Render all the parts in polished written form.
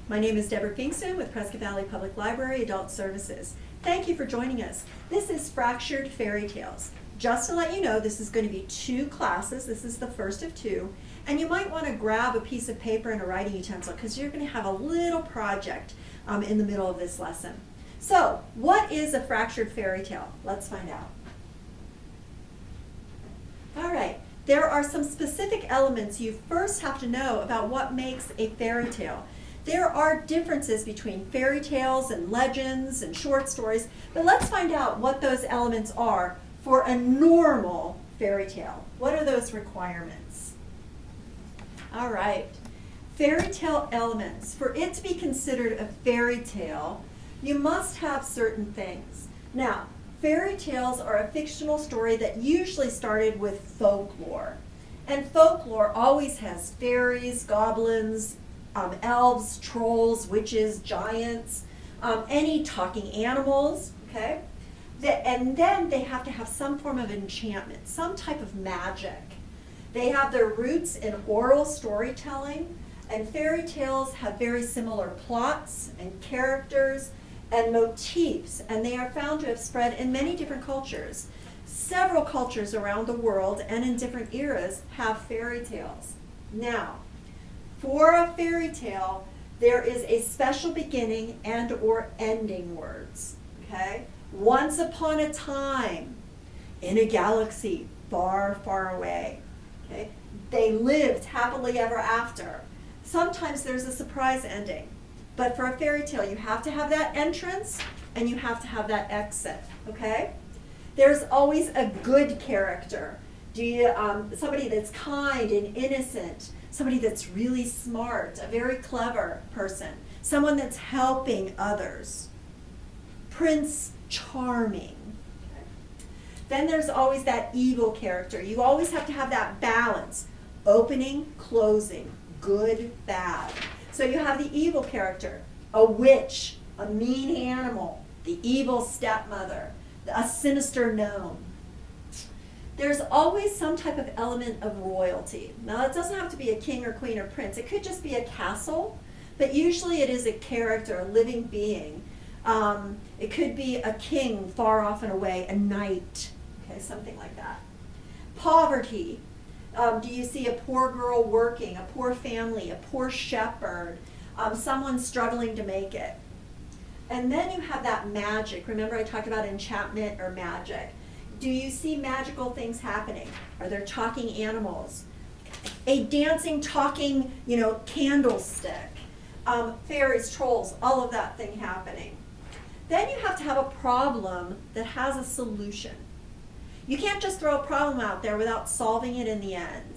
My name is Deborah Kingston with Prescott Valley Public Library Adult Services. Thank you for joining us. This is Fractured Fairy Tales. Just to let you know, this is going to be 2 classes. This is the first of 2. And you might want to grab a piece of paper and a writing utensil because you're going to have a little project in the middle of this lesson. So, what is a fractured fairy tale? Let's find out. All right. There are some specific elements you first have to know about what makes a fairy tale. There are differences between fairy tales and legends and short stories, but let's find out what those elements are for a normal fairy tale. What are those requirements? All right. Fairy tale elements. For it to be considered a fairy tale, you must have certain things. Now, fairy tales are a fictional story that usually started with folklore. And folklore always has fairies, goblins, elves, trolls, witches, giants, any talking animals, okay? And then they have to have some form of enchantment, some type of magic. They have their roots in oral storytelling, and fairy tales have very similar plots and characters and motifs, and they are found to have spread in many different cultures. Several cultures around the world and in different eras have fairy tales. Now, for a fairy tale, there is a special beginning and or ending words, okay? Once upon a time, in a galaxy far, far away, okay? They lived happily ever after. Sometimes there's a surprise ending, but for a fairy tale, you have to have that entrance and you have to have that exit, okay? There's always a good character. Somebody that's kind and innocent, somebody that's really smart, a very clever person, someone that's helping others. Prince Charming. Okay. Then there's always that evil character. You always have to have that balance. Opening, closing, good, bad. So you have the evil character, a witch, a mean animal, the evil stepmother, a sinister gnome. There's always some type of element of royalty. Now, it doesn't have to be a king or queen or prince. It could just be a castle, but usually it is a character, a living being. It could be a king far off and away, a knight, okay, something like that. Poverty. Do you see a poor girl working, a poor family, a poor shepherd, someone struggling to make it? And then you have that magic. Remember I talked about enchantment or magic. Do you see magical things happening? Are there talking animals? A dancing, talking, candlestick. Fairies, trolls, all of that thing happening. Then you have to have a problem that has a solution. You can't just throw a problem out there without solving it in the end.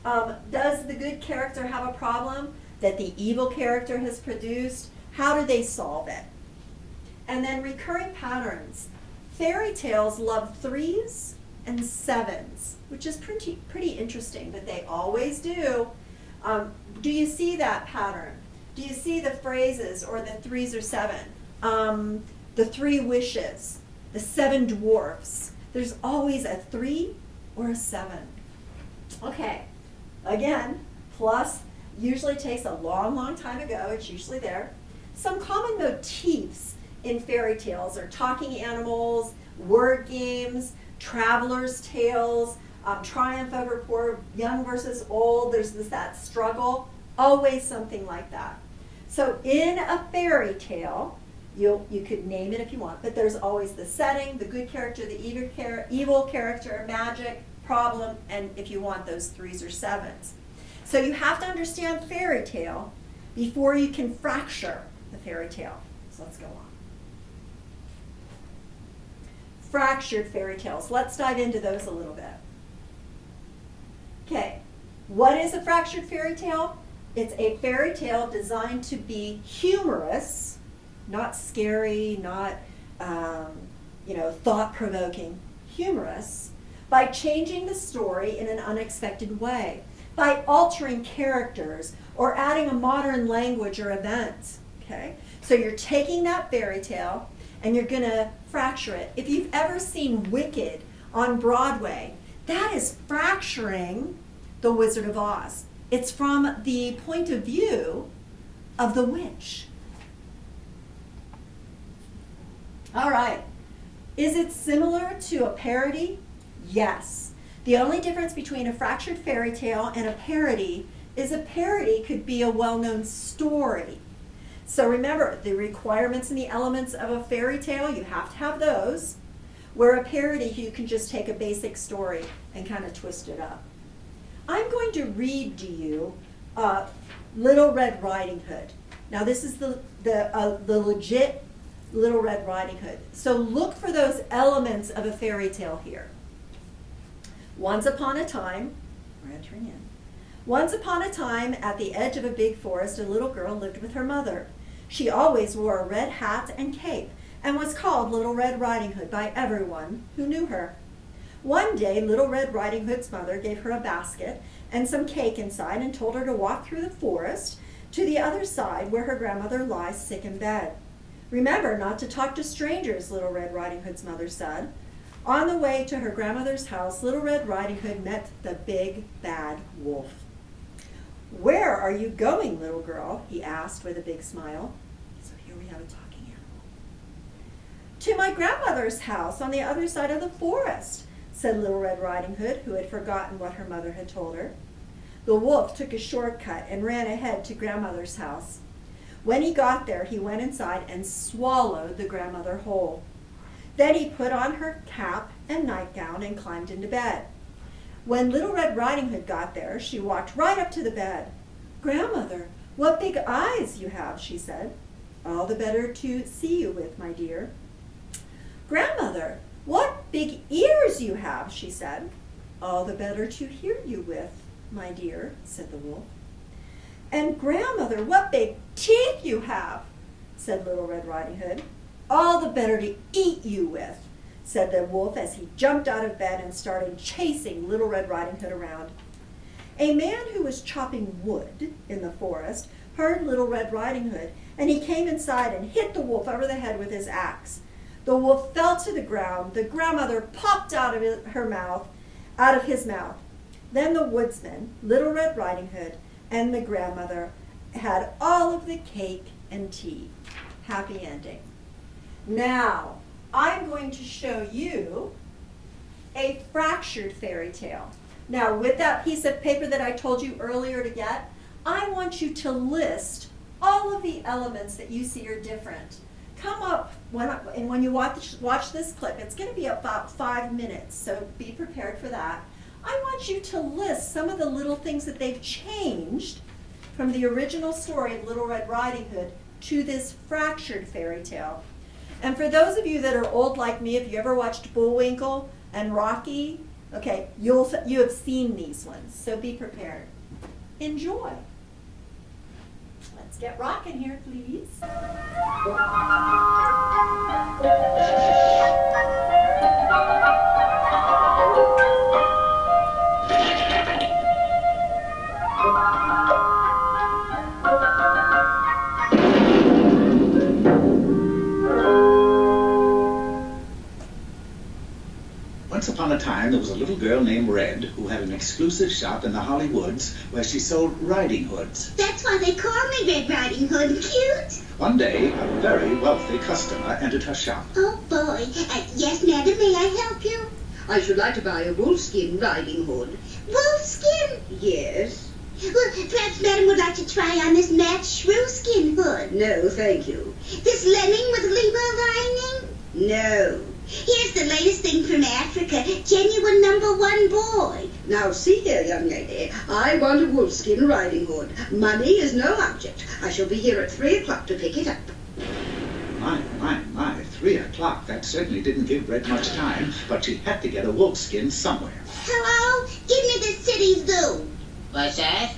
Does the good character have a problem that the evil character has produced? How do they solve it? And then recurring patterns. Fairy tales love 3s and 7s, which is pretty interesting, but they always do. Do you see that pattern? Do you see the phrases or the 3s or 7? The 3 wishes, the 7 dwarfs. There's always a 3 or a 7. Okay, again, plus usually takes a long, long time ago. It's usually there. Some common motifs in fairy tales are talking animals, word games, travelers' tales, triumph over poor, young versus old. There's that struggle. Always something like that. So in a fairy tale, you could name it if you want, but there's always the setting, the good character, the evil character, magic, problem, and if you want those 3s or 7s. So you have to understand fairy tale before you can fracture the fairy tale. So let's go on. Fractured fairy tales. Let's dive into those a little bit. Okay, what is a fractured fairy tale? It's a fairy tale designed to be humorous, not scary, not thought-provoking, humorous, by changing the story in an unexpected way, by altering characters or adding a modern language or event. Okay, so you're taking that fairy tale and you're going to fracture it. If you've ever seen Wicked on Broadway, that is fracturing The Wizard of Oz. It's from the point of view of the witch. All right. Is it similar to a parody? Yes. The only difference between a fractured fairy tale and a parody is a parody could be a well-known story. So remember, the requirements and the elements of a fairy tale, you have to have those. Where a parody, you can just take a basic story and kind of twist it up. I'm going to read to you Little Red Riding Hood. Now this is the legit Little Red Riding Hood. So look for those elements of a fairy tale here. Once upon a time, we're entering in. Once upon a time, at the edge of a big forest, a little girl lived with her mother. She always wore a red hat and cape and was called Little Red Riding Hood by everyone who knew her. One day, Little Red Riding Hood's mother gave her a basket and some cake inside and told her to walk through the forest to the other side where her grandmother lies sick in bed. Remember not to talk to strangers, Little Red Riding Hood's mother said. On the way to her grandmother's house, Little Red Riding Hood met the big bad wolf. Where are you going, little girl? He asked with a big smile. So here we have a talking animal. To my grandmother's house on the other side of the forest, said Little Red Riding Hood, who had forgotten what her mother had told her. The wolf took a shortcut and ran ahead to grandmother's house. When he got there, he went inside and swallowed the grandmother whole. Then he put on her cap and nightgown and climbed into bed. When Little Red Riding Hood got there, she walked right up to the bed. Grandmother, what big eyes you have, she said. All the better to see you with, my dear. Grandmother, what big ears you have, she said. All the better to hear you with, my dear, said the wolf. And grandmother, what big teeth you have, said Little Red Riding Hood. All the better to eat you with, said the wolf as he jumped out of bed and started chasing Little Red Riding Hood around. A man who was chopping wood in the forest heard Little Red Riding Hood, and he came inside and hit the wolf over the head with his axe. The wolf fell to the ground. The grandmother popped out of his mouth. Then the woodsman, Little Red Riding Hood, and the grandmother had all of the cake and tea. Happy ending. Now, I'm going to show you a fractured fairy tale. Now, with that piece of paper that I told you earlier to get, I want you to list all of the elements that you see are different. Come up, when you watch this clip, it's going to be about 5 minutes, so be prepared for that. I want you to list some of the little things that they've changed from the original story of Little Red Riding Hood to this fractured fairy tale. And for those of you that are old like me, if you ever watched Bullwinkle and Rocky, okay, you have seen these ones, so be prepared. Enjoy. Let's get rocking here, please. Once upon a time, there was a little girl named Red who had an exclusive shop in the Holly Woods where she sold riding hoods. That's why they call me Red Riding Hood. Cute. One day, a very wealthy customer entered her shop. Oh, boy. Yes, madam, may I help you? I should like to buy a wolfskin riding hood. Wolfskin? Yes. Well, perhaps madam would like to try on this matte shrew-skin hood. No, thank you. This lemming with leber lining? No. Here's the latest thing from Africa. Genuine #1 boy. Now, see here, young lady. I want a wolfskin riding hood. Money is no object. I shall be here at 3 o'clock to pick it up. My, 3 o'clock. That certainly didn't give Red much time, but she had to get a wolfskin somewhere. Hello? Give me the city zoo. What's that?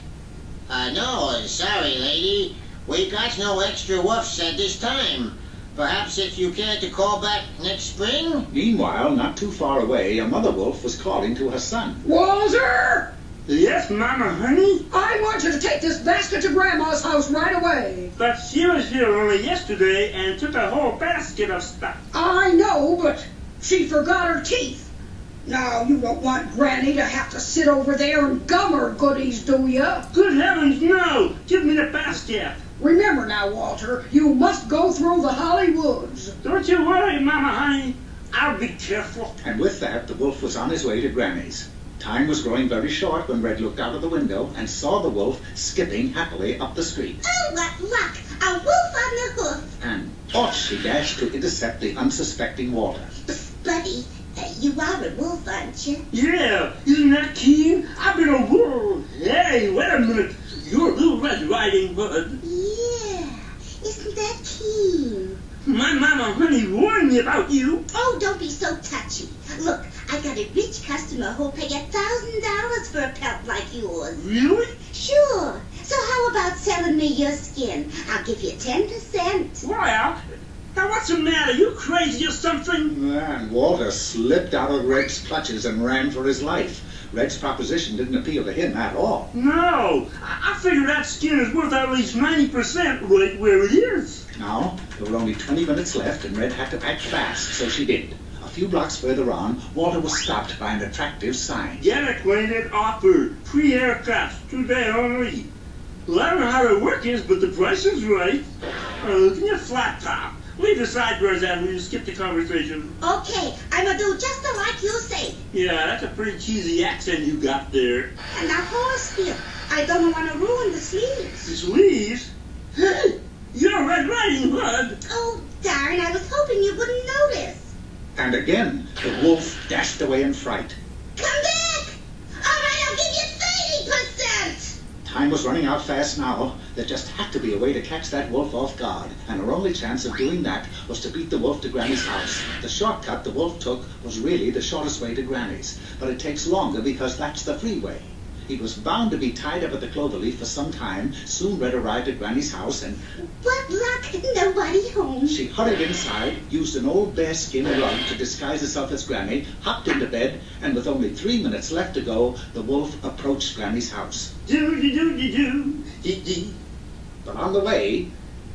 No, sorry, lady. We got no extra wolves at this time. Perhaps if you care to call back next spring? Meanwhile, not too far away, a mother wolf was calling to her son. Walter! Yes, Mama, honey? I want you to take this basket to Grandma's house right away. But she was here only yesterday and took a whole basket of stuff. I know, but she forgot her teeth. Now, you don't want Granny to have to sit over there and gum her goodies, do ya? Good heavens, no! Give me the basket. Remember now, Walter, you must go through the Hollywoods. Don't you worry, Mama Honey. I'll be careful. And with that, the wolf was on his way to Granny's. Time was growing very short when Red looked out of the window and saw the wolf skipping happily up the street. Oh, what luck! A wolf on the hoof. And off she dashed to intercept the unsuspecting Walter. Buddy, you are a wolf, aren't you? Yeah, isn't that keen? I've been a wolf. Hey, wait a minute. You're Little Red Riding Hood. Yeah, isn't that keen? My Mama Honey warned me about you. Oh, don't be so touchy. Look, I got a rich customer who'll pay $1,000 for a pelt like yours. Really? Sure. So how about selling me your skin? I'll give you 10%. Well, now what's the matter? You crazy or something? And Walter slipped out of Red's clutches and ran for his life. Red's proposition didn't appeal to him at all. No, I figure that skin is worth at least 90% right where it is. Now, there were only 20 minutes left and Red had to act fast, so she did. A few blocks further on, Walter was stopped by an attractive sign. Get acquainted offer. Free haircuts. Today only. Well, I don't know how the work is, but the price is right. Give me a flat top. Leave the sideburns out and we'll skip the conversation. Okay, I'ma do just like you say. Yeah, that's a pretty cheesy accent you got there. And now horse feel. I don't want to ruin the sleeves. The sleeves? Hey, you're Red Riding Hood. Oh, darn, I was hoping you wouldn't notice. And again, the wolf dashed away in fright. Come back! All right, I'll give you 30%. Time was running out fast now. There just had to be a way to catch that wolf off guard, and her only chance of doing that was to beat the wolf to Granny's house. The shortcut the wolf took was really the shortest way to Granny's, but it takes longer because that's the freeway. He was bound to be tied up at the cloverleaf for some time. Soon Red arrived at Granny's house, and What luck, nobody home. she hurried inside, used an old bearskin rug to disguise herself as Granny, hopped into bed, and with only 3 minutes left to go, the wolf approached Granny's house. Do-de-do-de-do. But on the way,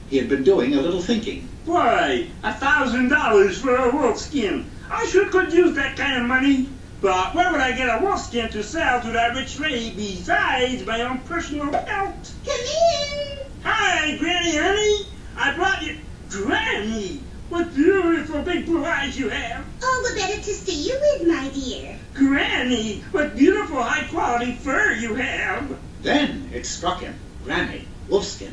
he had been doing a little thinking. Why, $1,000 for a wolf skin. I sure could use that kind of money. But where would I get a wolf skin to sell to that rich lady besides my own personal pelt? Come in. Hi, Granny, honey. I brought you... Granny, what beautiful big blue eyes you have. All the better to see you with, my dear. Granny, what beautiful high-quality fur you have. Then it struck him. Granny, wolfskin,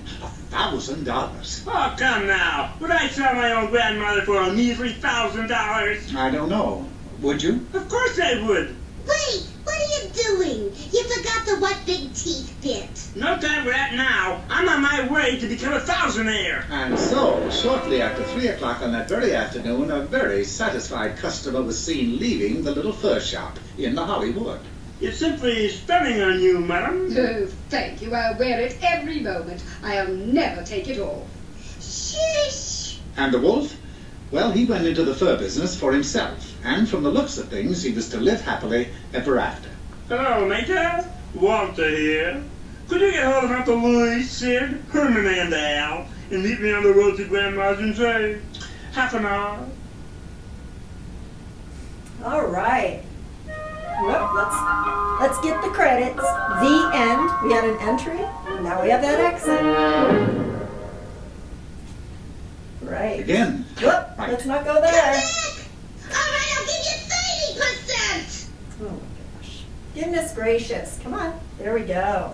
$1,000. Oh, come now. Would I sell my own grandmother for a measly $1,000? I don't know. Would you? Of course I would. Wait, what are you doing? You forgot the what big teeth bit. No time for that now. I'm on my way to become a thousandaire. And so, shortly after 3 o'clock on that very afternoon, a very satisfied customer was seen leaving the little fur shop in the Hollywood. It's simply stunning on you, madam. Oh, thank you. I'll wear it every moment. I'll never take it off. Shush. And the wolf? Well, he went into the fur business for himself, and from the looks of things, he was to live happily ever after. Hello, Mater. Walter here. Could you get hold of Uncle Louis, Sid, Herman, and Al, and meet me on the road to Grandma's in, say, half an hour? All right. Well, let's get the credits. The end. We had an entry. Now we have that exit. Right. Again. Whoop, Right. let's not go Come there. back. All right, I'll give you 30%. Oh my gosh. Goodness gracious. Come on. There we go.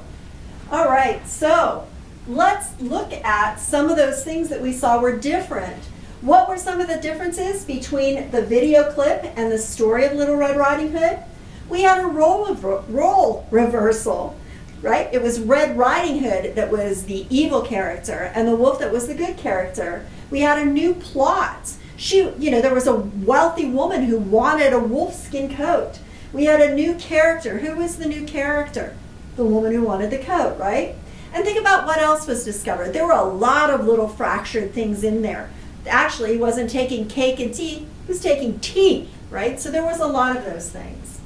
All right, so let's look at some of those things that we saw were different. What were some of the differences between the video clip and the story of Little Red Riding Hood? We had a role reversal, right? It was Red Riding Hood that was the evil character and the wolf that was the good character. We had a new plot. There was a wealthy woman who wanted a wolfskin coat. We had a new character. Who was the new character? The woman who wanted the coat, right? And think about what else was discovered. There were a lot of little fractured things in there. Actually, he wasn't taking cake and tea, he was taking teeth, right? So there was a lot of those things.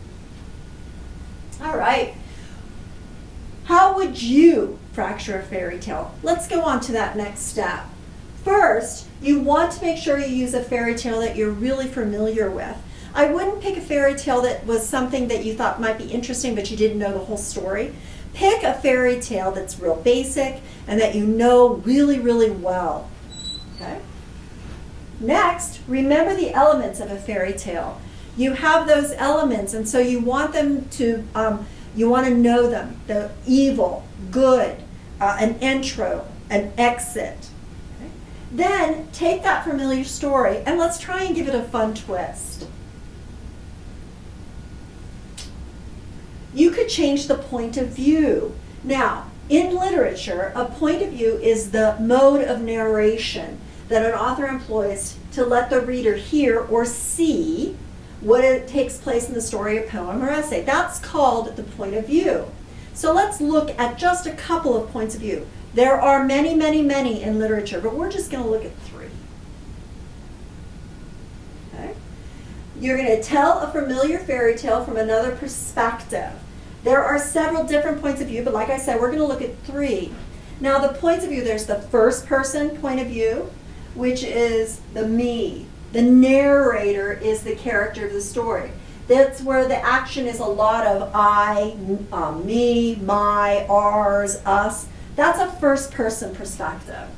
All right. How would you fracture a fairy tale? Let's go on to that next step. First, you want to make sure you use a fairy tale that you're really familiar with. I wouldn't pick a fairy tale that was something that you thought might be interesting but you didn't know the whole story. Pick a fairy tale that's real basic and that you know really, really well. Okay? Next, remember the elements of a fairy tale. You have those elements, and so you want them to, you want to know them. The evil, good, an intro, an exit. Okay? Then take that familiar story and let's try and give it a fun twist. You could change the point of view. Now, in literature, a point of view is the mode of narration that an author employs to let the reader hear or see what it takes place in the story, a poem, or essay. That's called the point of view. So let's look at just a couple of points of view. There are many, many, many in literature, but we're just going to look at 3. Okay? You're going to tell a familiar fairy tale from another perspective. There are several different points of view, but like I said, we're going to look at 3. Now, the points of view, there's the first person point of view, which is the me. The narrator is the character of the story. That's where the action is a lot of I, me, my, ours, us. That's a first person perspective.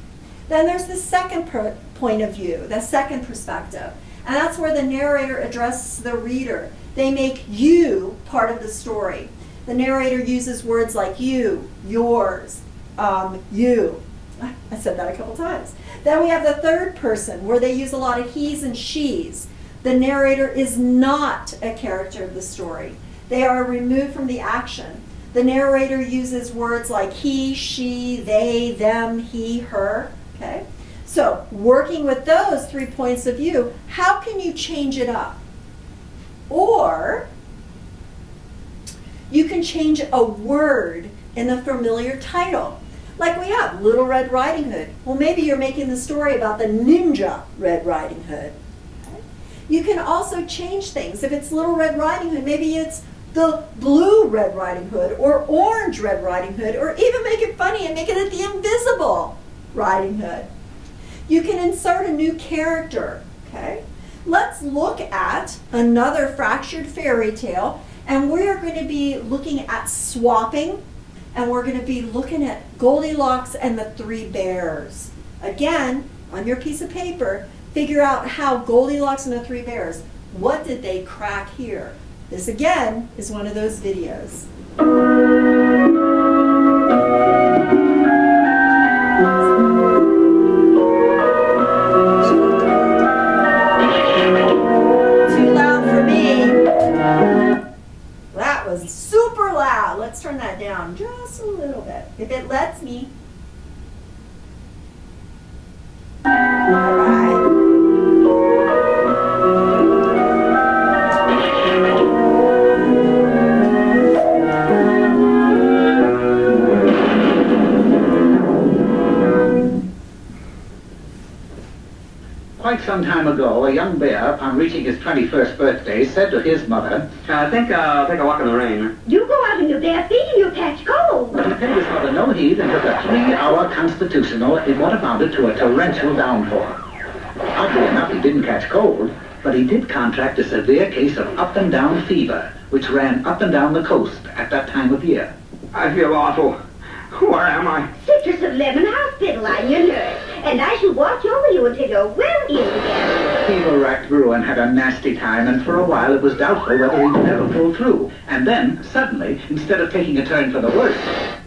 Then there's the second point of view, the second perspective. And that's where the narrator addresses the reader. They make you part of the story. The narrator uses words like you, yours, you. I said that a couple times. Then we have the third person, where they use a lot of he's and she's. The narrator is not a character of the story. They are removed from the action. The narrator uses words like he, she, they, them, he, her. Okay? So, working with those 3 points of view, how can you change it up? Or you can change a word in the familiar title. Like we have Little Red Riding Hood. Well, maybe you're making the story about the ninja Red Riding Hood. Okay? You can also change things. If it's Little Red Riding Hood, maybe it's the blue Red Riding Hood or orange Red Riding Hood, or even make it funny and make it the invisible Riding Hood. You can insert a new character. Okay? Let's look at another fractured fairy tale, and we're going to be looking at swapping. And we're going to be looking at Goldilocks and the 3 bears. Again, on your piece of paper, figure out how Goldilocks and the 3 bears, what did they crack here? This, again, is one of those videos. 'Cause it's super loud. Let's turn that down just a little bit, if it lets me. All right. Quite some time ago, a young bear, upon reaching his 21st birthday, said to his mother, I think I'll take a walk in the rain. You go out in your bare feet and you'll catch cold. but he paid his mother no heed and took a 3-hour constitutional in what amounted to a torrential downpour. Oddly enough, he didn't catch cold, but he did contract a severe case of up-and-down fever, which ran up and down the coast at that time of year. I feel awful. Where am I? Citrus of Lemon Hospital, I'm your nurse, and I shall watch over you until you're well healed again. Fever-racked Bruin had a nasty time, and for a while it was doubtful whether he would ever pull through. And then, suddenly, instead of taking a turn for the worse,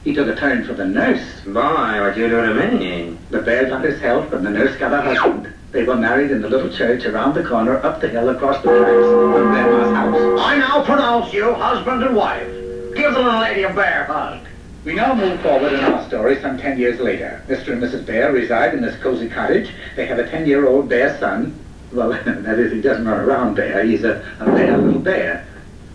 he took a turn for the nurse. Boy, what you doing to me? The bear got his health, and the nurse got her husband. They were married in the little church around the corner, up the hill across the tracks from Grandma's house. I now pronounce you husband and wife. Give the little lady a bear hug. We now move forward in our story some 10 years later. Mr. and Mrs. Bear reside in this cozy cottage. They have a 10-year-old bear son. Well, that is, he doesn't run around bear. He's a bear little bear.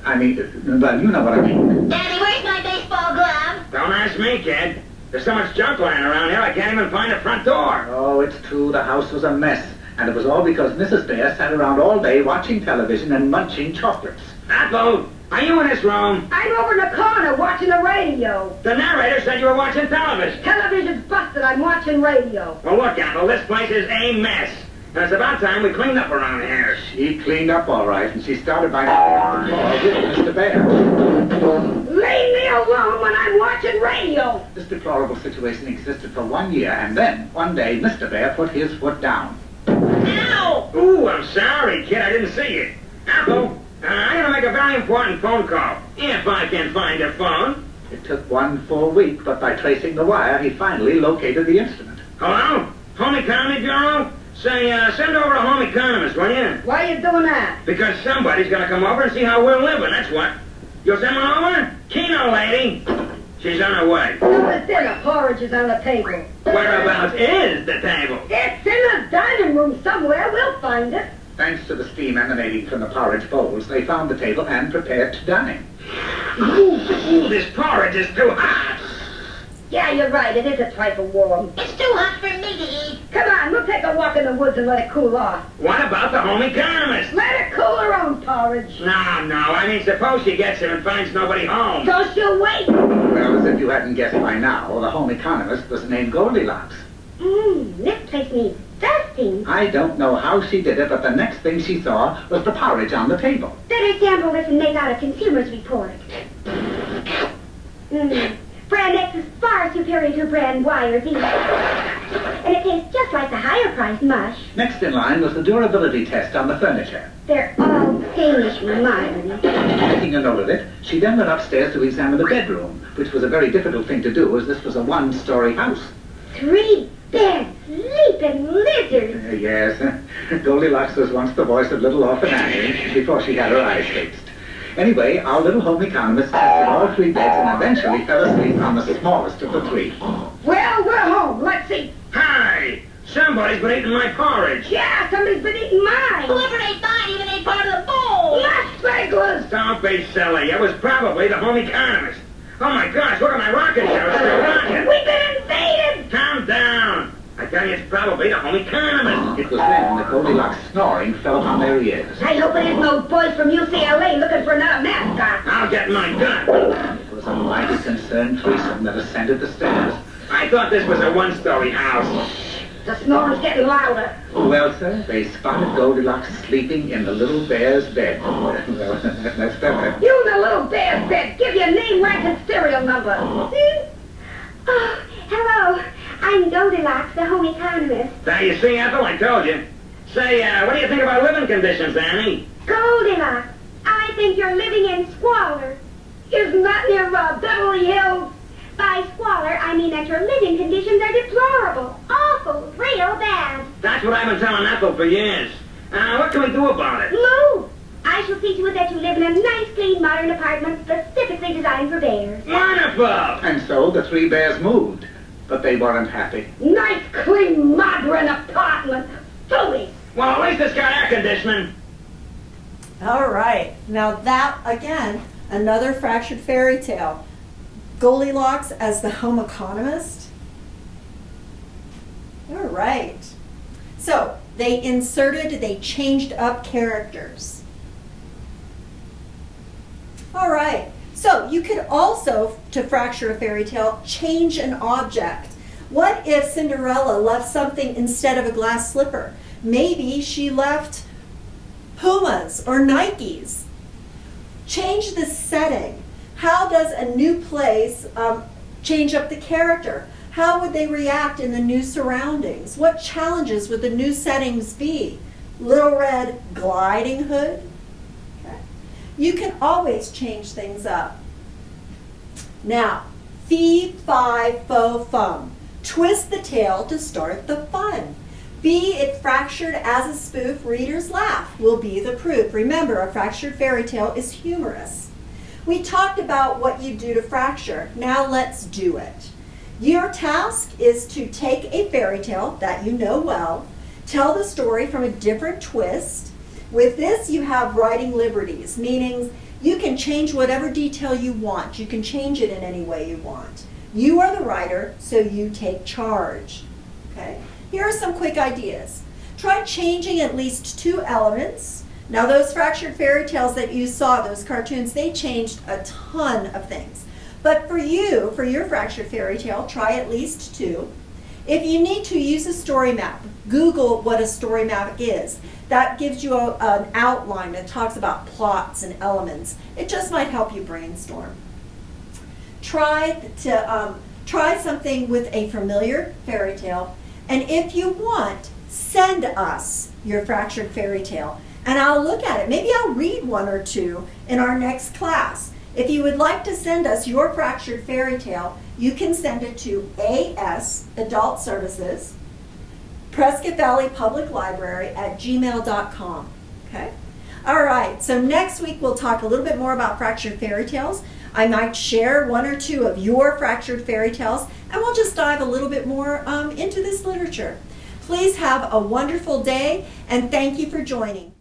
I mean, well, you know what I mean. Daddy, where's my baseball glove? Don't ask me, kid. There's so much junk lying around here, I can't even find the front door. Oh, it's true. The house was a mess. And it was all because Mrs. Bear sat around all day watching television and munching chocolates. Apple, are you in this room? I'm over in the corner watching the radio. The narrator said you were watching television. Television's busted. I'm watching radio. Well, look, Apple, this place is a mess. And it's about time we cleaned up around here. She cleaned up all right, and she started by knocking on the floor with Mr. Bear. Leave me alone when I'm watching radio. This deplorable situation existed for 1 year, and then, one day, Mr. Bear put his foot down. Ow! Ooh, I'm sorry, kid. I didn't see you. Apple, I'm going to make a very important phone call. If I can find a phone. It took 1 full week, but by tracing the wire, he finally located the instrument. Hello? Home Economy Bureau? Say, send over a home economist, will you? Why are you doing that? Because somebody's going to come over and see how we're living, that's what. You'll send one over? Keno lady. She's on her way. The dinner porridge is on the table. Whereabouts is the table? It's in the dining room somewhere. We'll find it. Thanks to the steam emanating from the porridge bowls, they found the table and prepared to dine. Ooh, this porridge is too hot. Yeah, you're right. It is a trifle warm. It's too hot for me to eat. Come on, we'll take a walk in the woods and let it cool off. What about the home economist? Let her cool her own porridge. No, I mean, suppose she gets here and finds nobody home. So she'll wait. Well, as if you hadn't guessed by now, the home economist was named Goldilocks. This place needs dusting. I don't know how she did it, but the next thing she saw was the porridge on the table. Better sample this and make out a consumer's report. Brand X is far superior to Brand Y or Z. And it tastes just like the higher priced mush. Next in line was the durability test on the furniture. They're all Danish modern. Making a note of it, she then went upstairs to examine the bedroom, which was a very difficult thing to do as this was a 1-story house. 3 beds, sleeping lizards. Yes, Goldilocks was once the voice of little Orphan Annie before she had her eyes fixed. Anyway, our little home economist tested all 3 beds and eventually fell asleep on the smallest of the 3. Well, we're home. Let's see. Hi! Somebody's been eating my porridge. Yeah, somebody's been eating mine. Whoever ate mine even ate part of the bowl. Las Vegas. Don't be silly. It was probably the home economist. Oh my gosh, look at my rocket show. It's still rocking. We've been invaded. Calm down. I tell you, it's probably the home economist. It was then that Goldilocks' snoring fell upon their ears. I hope it isn't those boys from UCLA looking for another mascot. I'll get my gun. It was a mighty concerned threesome that ascended the stairs. I thought this was a 1-story house. The snoring's getting louder. Well, sir, they spotted Goldilocks sleeping in the little bear's bed. Well, that's better. You in the little bear's bed. Give your name, rank, and serial number. Oh, hello. I'm Goldilocks, the home economist. There you see, Ethel, I told you. Say, what do you think about living conditions, Annie? Goldilocks, I think you're living in squalor. Isn't that near Beverly Hills? By squalor, I mean that your living conditions are deplorable, awful, real bad. That's what I've been telling Ethel for years. What can we do about it? Move! I shall see to it that you live in a nice, clean, modern apartment specifically designed for bears. Wonderful! And so the 3 bears moved, but they weren't happy. Nice, clean, modern apartment. Phooey! Well, at least it's got air conditioning. All right. Now that, again, another fractured fairy tale. Goldilocks as the home economist. All right. So they changed up characters. All right. So you could also, to fracture a fairy tale, change an object. What if Cinderella left something instead of a glass slipper? Maybe she left Pumas or Nikes. Change the setting. How does a new place change up the character? How would they react in the new surroundings? What challenges would the new settings be? Little Red gliding hood? Okay. You can always change things up. Now, fee, fi, fo, fum. Twist the tale to start the fun. Be it fractured as a spoof, readers laugh will be the proof. Remember, a fractured fairy tale is humorous. We talked about what you do to fracture. Now let's do it. Your task is to take a fairy tale that you know well, tell the story from a different twist. With this, you have writing liberties, meaning you can change whatever detail you want. You can change it in any way you want. You are the writer, so you take charge. Okay? Here are some quick ideas. Try changing at least 2 elements. Now those fractured fairy tales that you saw, those cartoons, they changed a ton of things. But for you, for your fractured fairy tale, try at least 2. If you need to use a story map, Google what a story map is. That gives you an outline that talks about plots and elements. It just might help you brainstorm. Try something with a familiar fairy tale, and if you want, send us your fractured fairy tale, and I'll look at it. Maybe I'll read one or two in our next class. If you would like to send us your fractured fairy tale, you can send it to AS Adult Services, Prescott Valley Public Library at gmail.com. Okay? All right, so next week we'll talk a little bit more about fractured fairy tales. I might share one or two of your fractured fairy tales, and we'll just dive a little bit more into this literature. Please have a wonderful day, and thank you for joining.